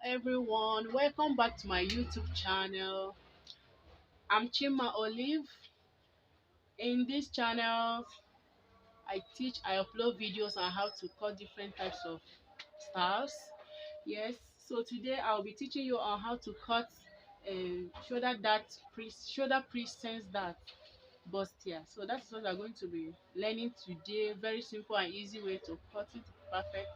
everyone, welcome back to my YouTube channel. I'm Chima Olive. In this channel, I upload videos on how to cut different types of styles. Yes, so today I'll be teaching you on how to cut shoulder presence that Bustier. So that's what we're going to be learning today. Very simple and easy way to cut it perfect.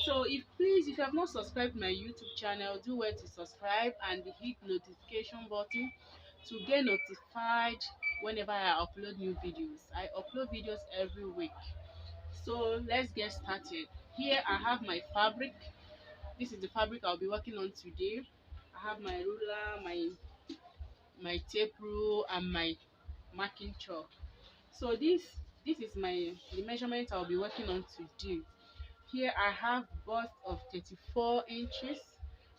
So if you have not subscribed to my YouTube channel, do well to subscribe and hit notification button to get notified whenever I upload new videos. I upload videos every week. So let's get started. Here I have my fabric. This is the fabric I'll be working on today. I have my ruler, my tape rule, and my marking chalk. So this is the measurement I'll be working on today. Here I have bust of 34 inches.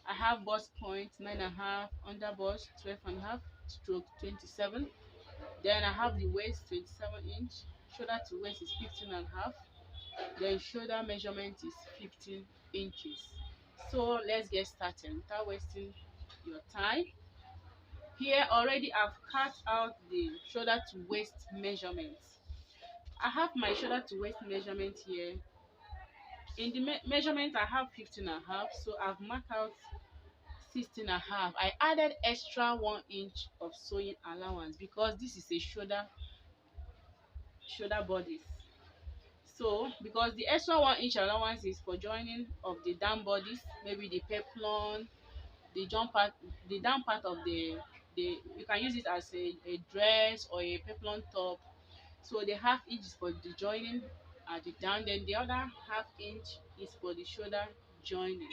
I have bust point 9.5, under bust 12.5 stroke 27. Then I have the waist 27 inch, shoulder to waist is 15.5. Then shoulder measurement is 15 inches. So let's get started without wasting your time. Here already I've cut out the shoulder to waist measurement. I have my shoulder to waist measurement here. In the measurement I have 15.5, so I've marked out 16.5. I added extra 1 inch of sewing allowance because this is a shoulder bodice. So because the extra 1 inch allowance is for joining of the down bodies, maybe the peplon, the jump part, the down part of the you can use it as a dress or a peplon top. So the half inch is for the joining at the down, then the other half inch is for the shoulder joining.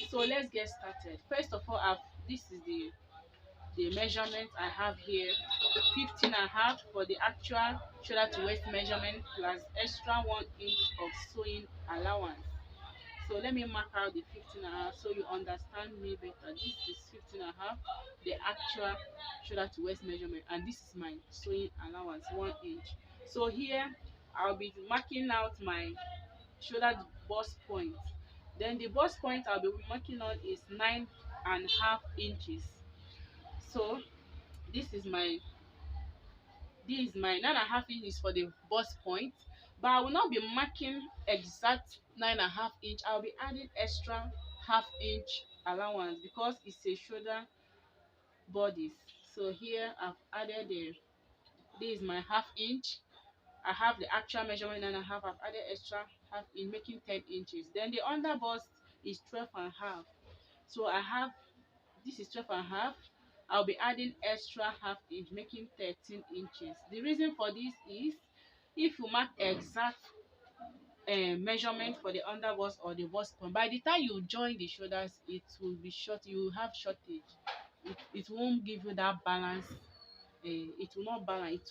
So let's get started. First of all, this is the measurement I have here. 15.5 for the actual shoulder to waist measurement plus extra 1 inch of sewing allowance. So let me mark out the 15.5 so you understand me better. This is 15.5, the actual shoulder to waist measurement, and this is my sewing allowance 1 inch. So here I'll be marking out my shoulder bust point. Then the bust point I'll be marking on is 9.5 inches. So this is my 9.5 inches for the bust point, but I will not be marking exact 9.5 inch. I'll be adding extra half inch allowance because it's a shoulder bodice. So here I've added this is my half inch. I have the actual measurement 9.5. I've added extra half inch, making 10 inches. Then the under bust is 12.5. So I have this is 12.5. I'll be adding extra half inch, making 13 inches. The reason for this is if you mark exact measurement for the under bust or the bust point, by the time you join the shoulders, it will be short. You will have shortage. It won't give you that balance. It will not balance.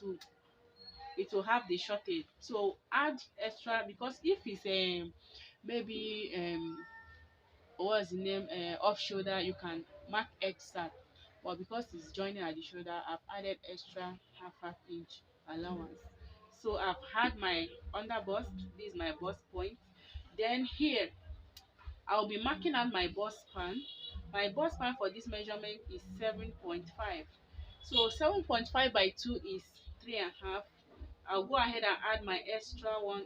It will have the shortage. So add extra because if it's maybe what's the name off shoulder, you can mark exact, but because it's joining at the shoulder, I've added extra half inch allowance. So I've had my under bust. This is my bust point. Then here I'll be marking out my bust span. My bust span for this measurement is 7.5. So 7.5 by 2 is 3.5. I'll go ahead and add my extra 1/2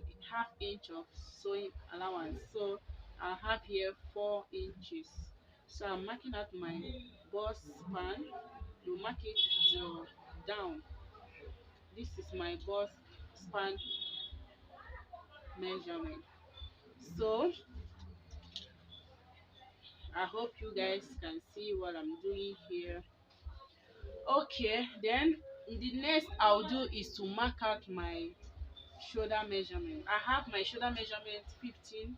inch of sewing allowance. So I have here 4 inches. So I'm marking out my bust span. You mark it down. This is my bust span measurement. So I hope you guys can see what I'm doing here. Okay, then the next I'll do is to mark out my shoulder measurement. I have my shoulder measurement 15.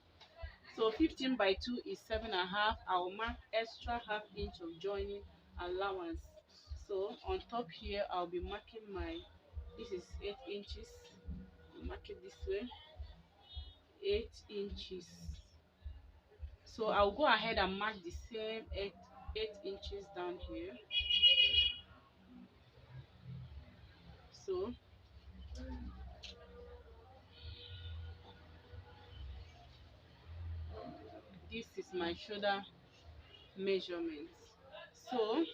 So 15 by 2 is 7.5. I'll mark extra half inch of joining allowance. So on top here I'll be marking this is 8 inches. I'll mark it this way, 8 inches. So I'll go ahead and mark the same 8 inches down here. So this is my shoulder measurements. So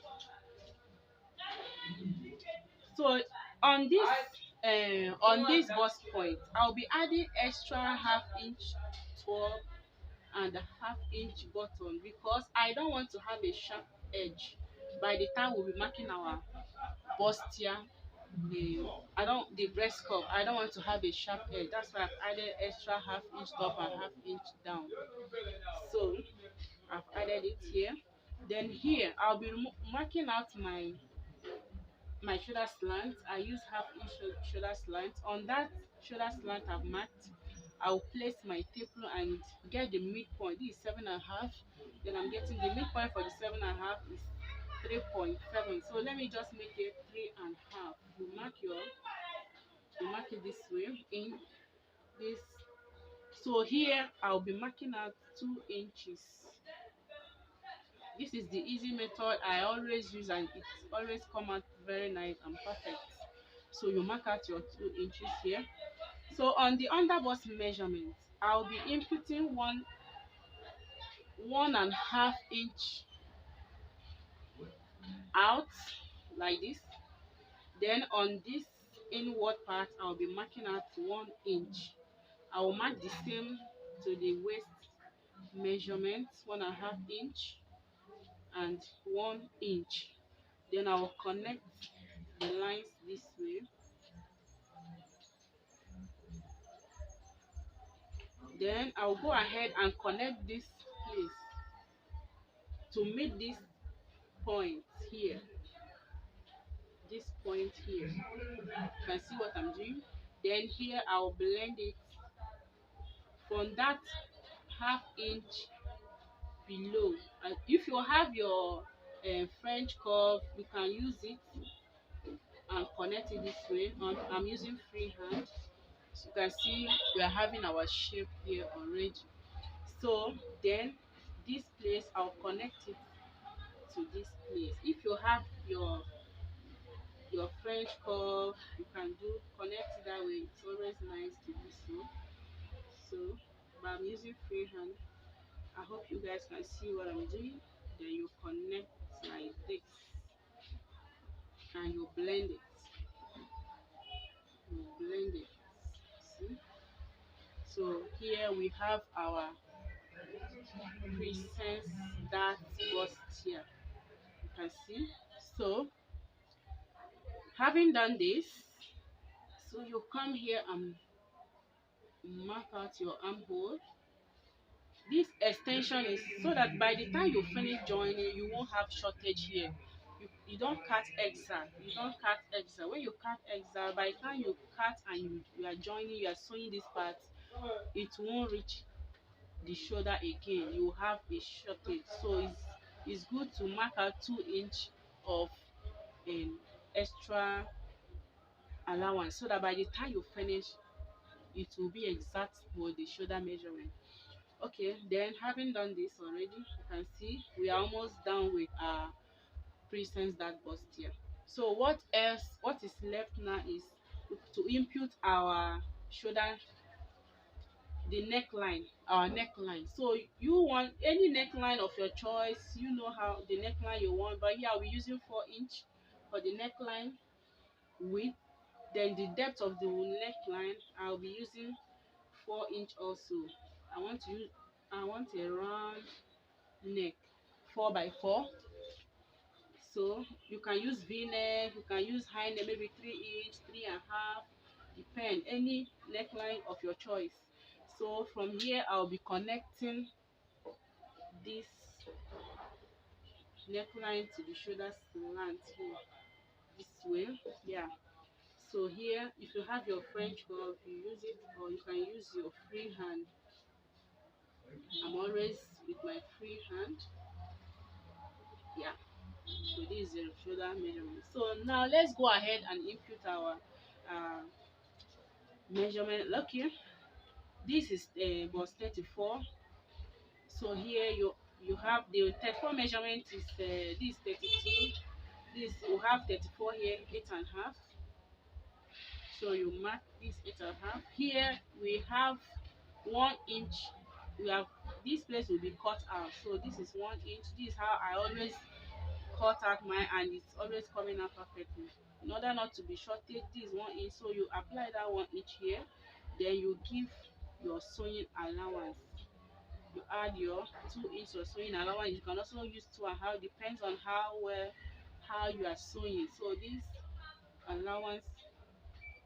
so on this bust point, I'll be adding extra half-inch top and a half-inch button because I don't want to have a sharp edge by the time we'll be marking our bustier. I don't the breast cup. I don't want to have a sharp edge. That's why I've added extra half-inch top and half-inch down. So I've added it here. Then here I'll be marking out my shoulder slant. I use half-inch shoulder slant. On that shoulder slant I've marked, I'll place my tape rule and get the midpoint. This is 7.5. Then I'm getting the midpoint for the 7.5 is 3.7. So let me just make it 3.5. You mark it this way in this. So here I'll be marking out 2 inches. This is the easy method I always use and it always come out very nice and perfect. So you mark out your 2 inches here. So on the underbust measurement, I'll be inputting 1.5 inch out like this. Then on this inward part, I'll be marking out 1 inch. I will mark the same to the waist measurement, 1.5 inch and 1 inch. Then I will connect the lines this way. Then I'll go ahead and connect this place to meet this point here. This point here. You can see what I'm doing. Then here I'll blend it from that half-inch below. And if you have your French curve, you can use it and connect it this way. I'm using freehand. So you can see we are having our shape here already. So then this place I'll connect it to this place. If you have your French curve, you can connect it that way. It's always nice to do so. So but I'm using freehand. I hope you guys can see what I'm doing. Then you connect like this and you blend it. You blend it. See? So here we have our presence that Bustier. You can see. So having done this, so you come here and mark out your armhole. This extension is so that by the time you finish joining, you won't have shortage here. You don't cut extra. You don't cut extra. When you cut extra, by the time you cut and you are joining, you are sewing this part, it won't reach the shoulder again. You have a shortage. So it's good to mark out 2 inch of extra allowance so that by the time you finish, it will be exact with the shoulder measurement. Okay, then having done this already, you can see we are almost done with our presence that Bustier. So what is left now is to input our shoulder, the neckline, our neckline. So you want any neckline of your choice, you know how the neckline you want, but here I'll be using 4 inch for the neckline width. Then the depth of the neckline I'll be using 4 inch also. I want a round neck, 4x4. So you can use v-neck, you can use high neck, maybe 3 inch, 3.5, depend any neckline of your choice. So from here I'll be connecting this neckline to the shoulder slant here this way. Yeah. So here, if you have your French curve, you use it, or you can use your free hand. I'm always with my free hand. Yeah. So this is the shoulder measurement. So now let's go ahead and input our measurement. Look here. This is bust 34. So here you have the 34 measurement is this 32. This you have 34 here, 8.5. So you mark this 8.5. Here we have 1 inch we have this place will be cut out. So this is 1 inch. This is how I always cut out mine, and it's always coming out perfectly. In order not to be shortage, this is 1 inch. So you apply that 1 inch here, then you give your sewing allowance. You add your 2 inch of sewing allowance. You can also use 2.5, depends on how well how you are sewing. So this allowance,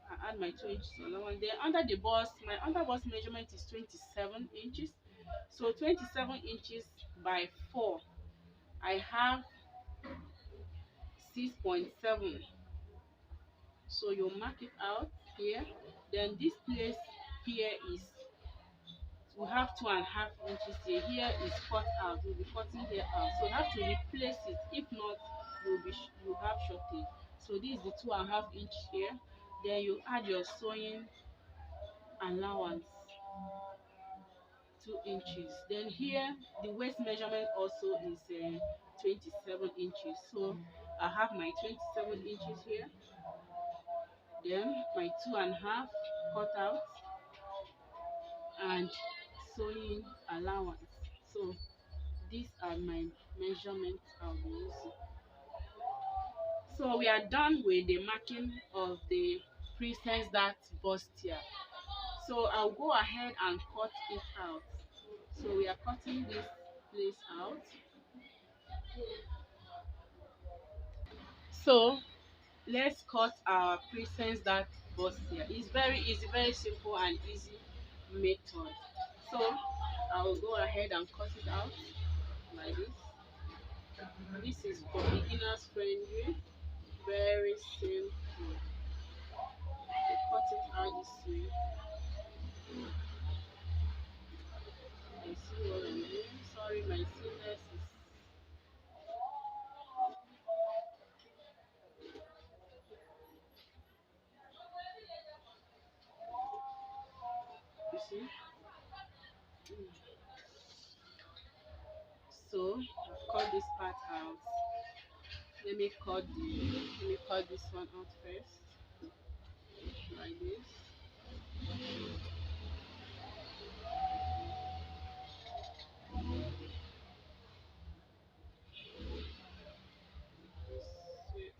I add my 2 inch allowance. Then under the bust, my under bust measurement is 27 inches. So 27 inches by 4, I have 6.7. So you mark it out here. Then this place here is, we have 2.5 inches here. Here is cut out. We'll be cutting here out. So you have to replace it. If not, you have shortage. So this is the 2.5 inch here. Then you add your sewing allowance, 2 inches. Then here the waist measurement also is 27 inches. So I have my 27 inches here. Then my 2.5 cut out and sewing allowance. So these are my measurements I'll be using. So we are done with the marking of the princess that bustier. So I'll go ahead and cut it out. So we are cutting this place out. So let's cut our princess that bustier. It's very easy, very simple and easy method. So I will go ahead and cut it out like this. This is for beginners friendly, very simple. You cut it out this way. You see what I'm doing? Sorry, my scissors is, you see. So I've cut this part out. Let me cut this one out first, like this.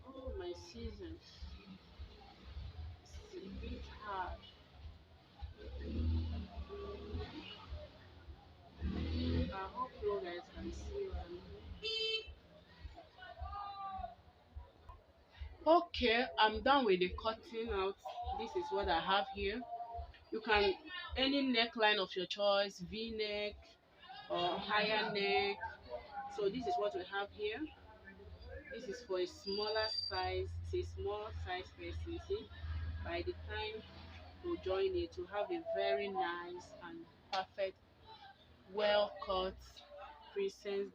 Oh, my scissors. It's a bit hard. I hope you guys can see what I'm doing. Okay, I'm done with the cutting out. This is what I have here. You can, any neckline of your choice, v-neck or higher neck. So this is what we have here. This is for a smaller size. It's a small size person. See, by the time you join it, to have a very nice and perfect, well cut presence.